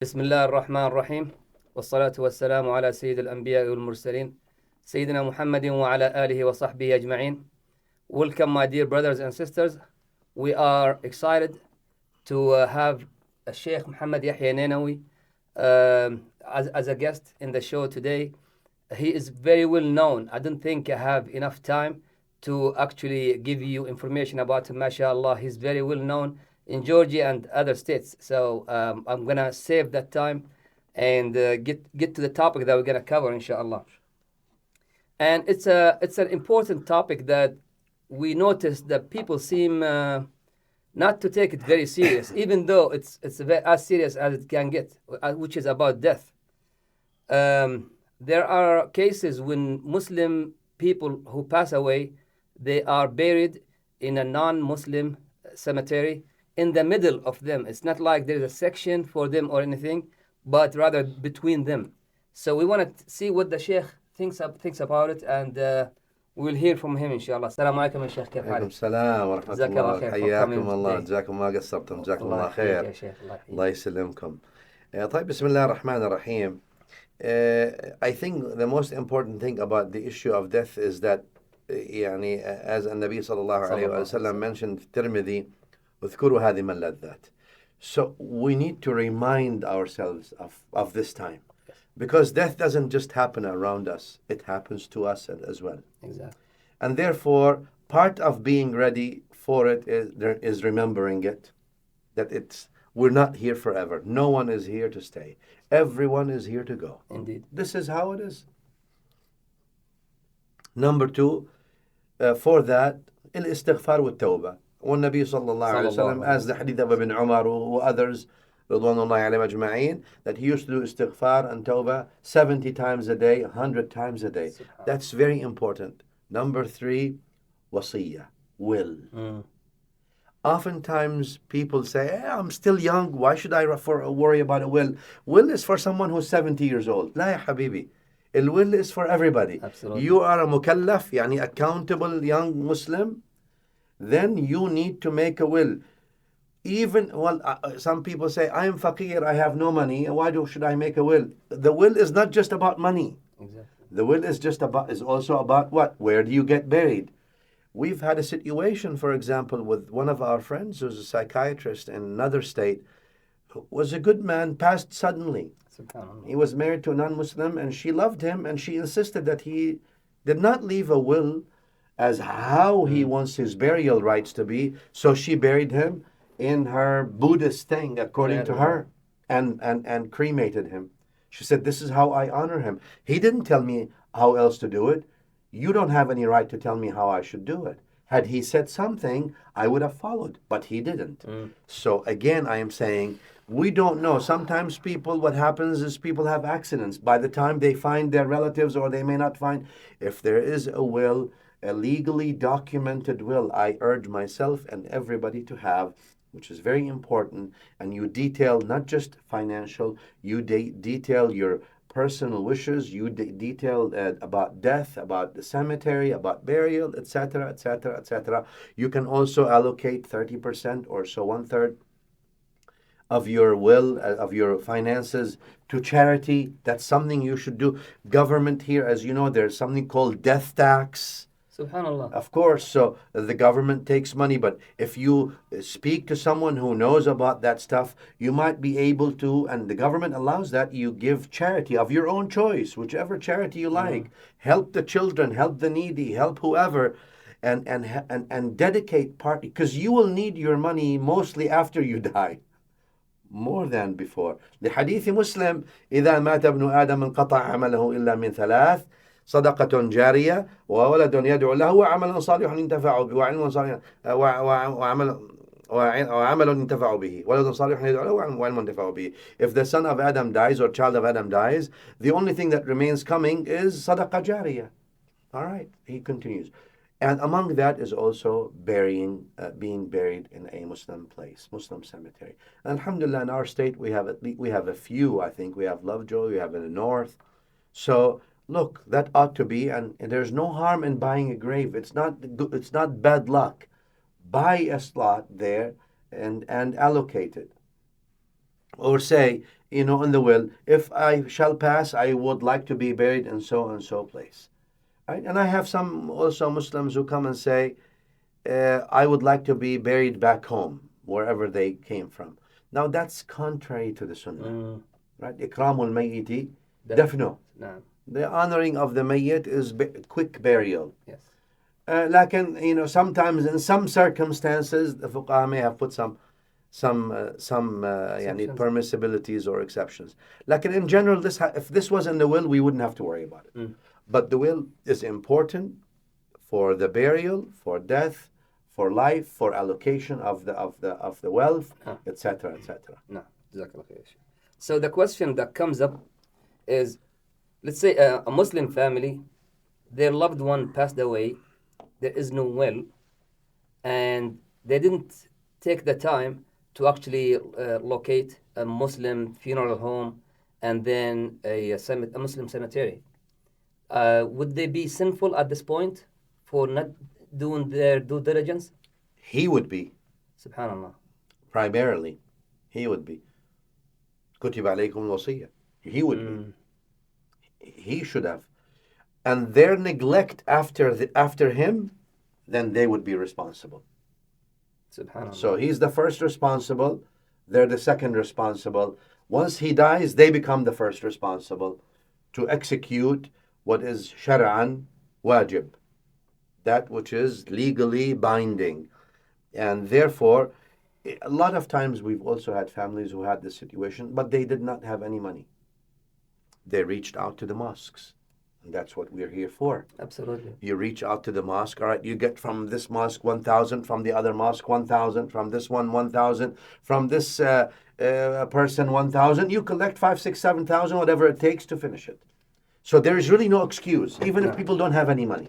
بسم الله الرحمن الرحيم والصلاة والسلام على سيد الأنبياء والمرسلين سيدنا محمد وعلى آله وصحبه أجمعين. Welcome, my dear brothers and sisters. We are excited to have Sheikh Muhammad Yahya Ninowy as a guest in the show today. He is very well known. I don't think I have enough time to actually give you information about him. MashaAllah, he's very well known in Georgia and other states. So I'm gonna save that time and get to the topic that we're gonna cover, inshallah. And it's an important topic that we notice that people seem not to take it very serious, even though it's as serious as it can get, which is about death. There are cases when Muslim people who pass away, they are buried in a non-Muslim cemetery in the middle of them. It's not like there's a section for them or anything, but rather between them. So we want to see what the Sheikh thinks about it, and we'll hear from him, inshallah. Assalamu alaikum, Sheikh. كيف عليكم حالك؟ السلام ورحمة جزاك الله الله. خير. حياكم الله. today. جزاكم ما قصرتم. جزاكم الله الله يحييك خير. يا شيخ. الله يحييك. الله يسلمكم. طيب, بسم الله الرحمن الرحيم. I think the most important thing about the issue of death is that يعني as النبي صلى الله عليه وسلم mentioned في الترمذي اذكروا هذه من اللذات. So we need to remind ourselves of this time, because death doesn't just happen around us, it happens to us as well. Exactly. And therefore, part of being ready for it is remembering it, that we're not here forever. No one is here to stay. Everyone is here to go. Indeed. This is how it is. Number two, for that, الاستغفار والتوبة. والنبي صلى الله عليه وسلم, as the hadith of Ibn Umar or others, رضوان الله عليهم أجمعين, that he used to do istighfar and tawbah 70 times a day, 100 times a day. That's very important. Number three, wasiyah, will. Oftentimes people say, I'm still young, why should I worry about a will? Will is for someone who's 70 years old. لا يا حبيبي. الwill is for everybody. Absolutely. You are a mukallaf, يعني accountable young Muslim, then you need to make a will. Even, some people say, I am faqir, I have no money, why should I make a will? The will is not just about money. Exactly. The will is also about what? Where do you get buried? We've had a situation, for example, with one of our friends who's a psychiatrist in another state, who was a good man, passed suddenly. Subhanallah. He was married to a non-Muslim, and she loved him, and she insisted that he did not leave a will as how he wants his burial rights to be, so she buried him in her Buddhist thing, according to her, and cremated him. She said, this is how I honor him. He didn't tell me how else to do it. You don't have any right to tell me how I should do it. Had he said something, I would have followed, but he didn't. So again, I am saying, we don't know. Sometimes what happens is people have accidents. By the time they find their relatives, or they may not find, if there is a will, a legally documented will, I urge myself and everybody to have, which is very important, and you detail not just financial, you detail your personal wishes, you detail about death, about the cemetery, about burial, etc., etc., etc. You can also allocate 30% or so, 1/3 of your will, of your finances, to charity. That's something you should do. Government here, as you know, there's something called death tax. Subhanallah. Of course, so the government takes money, but if you speak to someone who knows about that stuff, you might be able to, and the government allows that, you give charity of your own choice, whichever charity you like. Help the children, help the needy, help whoever, and dedicate part, because you will need your money mostly after you die, more than before. لحديث مسلم إذا مات ابن آدم انقطع عمله إلا من ثلاث: صدقة جارية، وولد يدعو له، وعمل صالح ينتفع به، وعمل ينتفع به، ولد صالح يدعو له، وعلم ينتفع به. If the son of Adam dies or child of Adam dies, the only thing that remains coming is صدقة جارية. All right, he continues. And among that is also being buried in a Muslim place, Muslim cemetery. And alhamdulillah, in our state we have a few. I think we have Lovejoy, we have in the north. So look, that ought to be, and there's no harm in buying a grave. It's not bad luck. Buy a slot there and allocate it. or say, in the will, if I shall pass, I would like to be buried in so and so place. Right? And I have some also Muslims who come and say, I would like to be buried back home, wherever they came from. Now that's contrary to the Sunnah, right? Ikramul mayyiti dafnu. No. The honoring of the mayyit is quick burial. Yes. Lakin, sometimes in some circumstances, the fuqaha may have put some permissibilities or exceptions. Like in general, if this was in the will, we wouldn't have to worry about it. But the will is important for the burial, for death, for life, for allocation of the wealth, etc., etc. No, Jazakallah khair. So the question that comes up is, let's say a Muslim family, their loved one passed away, there is no will, and they didn't take the time to actually locate a Muslim funeral home and then a Muslim cemetery. Would they be sinful at this point for not doing their due diligence? He would be. Subhanallah. Primarily, he would be. Kutib alaykum al-wasiyya. He would be. He should have. And their neglect after him, then they would be responsible. Subhanallah. So he's the first responsible, they're the second responsible. Once he dies, they become the first responsible to execute what is shar'an wajib, that which is legally binding. And therefore, a lot of times we've also had families who had this situation, but they did not have any money. They reached out to the mosques. And that's what we're here for. Absolutely. You reach out to the mosque. All right, you get from this mosque 1,000, from the other mosque 1,000, from this one 1,000, from this person 1,000. You collect 5, 6, 7,000, whatever it takes to finish it. So there is really no excuse, even if people don't have any money.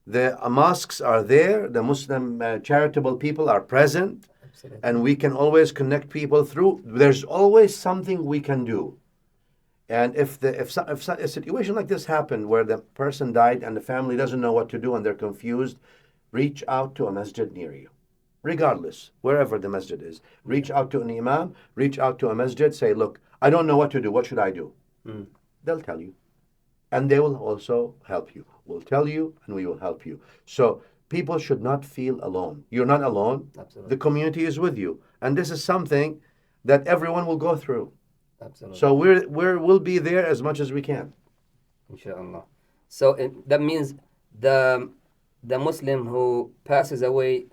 The mosques are there. The Muslim charitable people are present. Absolutely. And we can always connect people through. There's always something we can do. And if a situation like this happened where the person died and the family doesn't know what to do and they're confused, reach out to a masjid near you. Regardless, wherever the masjid is. Reach out to an imam, reach out to a masjid, say, look, I don't know what to do. What should I do? They'll tell you. And they will also help you. We'll tell you and we will help you. So people should not feel alone. You're not alone. Absolutely. The community is with you. And this is something that everyone will go through. Absolutely. So we'll be there as much as we can. Inshallah. So that means the Muslim who passes away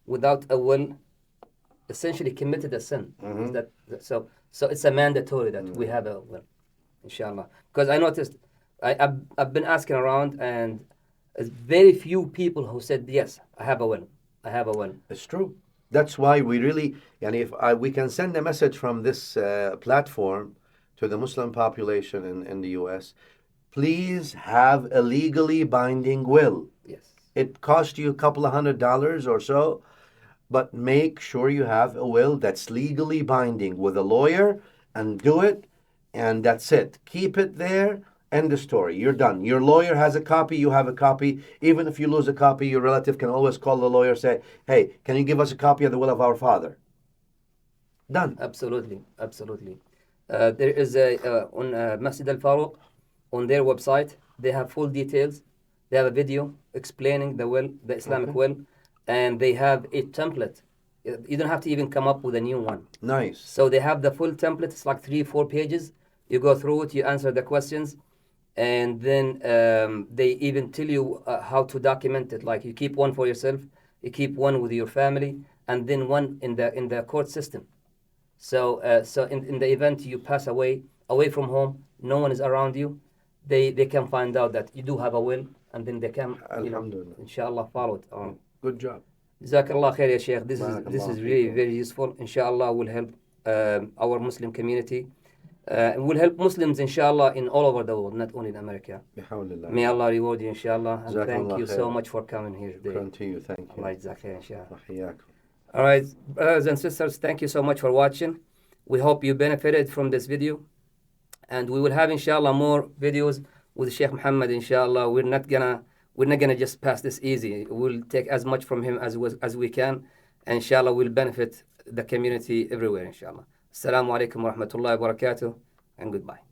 without a will essentially committed a sin. Is that so it's a mandatory that we have a will, inshallah. Because I noticed I've been asking around and there's very few people who said yes, I have a will. I have a will. It's true. That's why we really, and if we can send a message from this platform to the Muslim population in the U.S., please have a legally binding will. Yes. It costs you a couple of $100 or so, but make sure you have a will that's legally binding with a lawyer and do it, and that's it. Keep it there. End the story. You're done. Your lawyer has a copy. You have a copy. Even if you lose a copy, your relative can always call the lawyer and say, hey, can you give us a copy of the will of our father? Done. Absolutely. Absolutely. There is on Masjid Al-Faruq, on their website, they have full details. They have a video explaining the will, the Islamic will, and they have a template. You don't have to even come up with a new one. Nice. So they have the full template. It's like 3-4 pages. You go through it, you answer the questions, and then they even tell you how to document it. Like you keep one for yourself, you keep one with your family, and then one in the court system. So in the event you pass away from home, no one is around you, they can find out that you do have a will, and then they can, inshallah, follow it. Good job. Jazakallah khair, ya Sheikh. This is really Barakallahu very useful. Inshallah, will help our Muslim community. Will help Muslims, inshallah, in all over the world, not only in America. Bihamdillah. May Allah reward you, inshallah. And thank Jazakallah you so khair. much for coming here today. Shukran to you. Thank you. Allah yajzak khair, inshallah. Wahiyakum. All right, brothers and sisters, thank you so much for watching. We hope you benefited from this video. And we will have, inshallah, more videos with Sheikh Muhammad, inshallah. We're not gonna just pass this easy. We'll take as much from him as we can. And inshallah, we'll benefit the community everywhere, inshallah. Assalamu alaikum wa rahmatullahi wa barakatuh, and goodbye.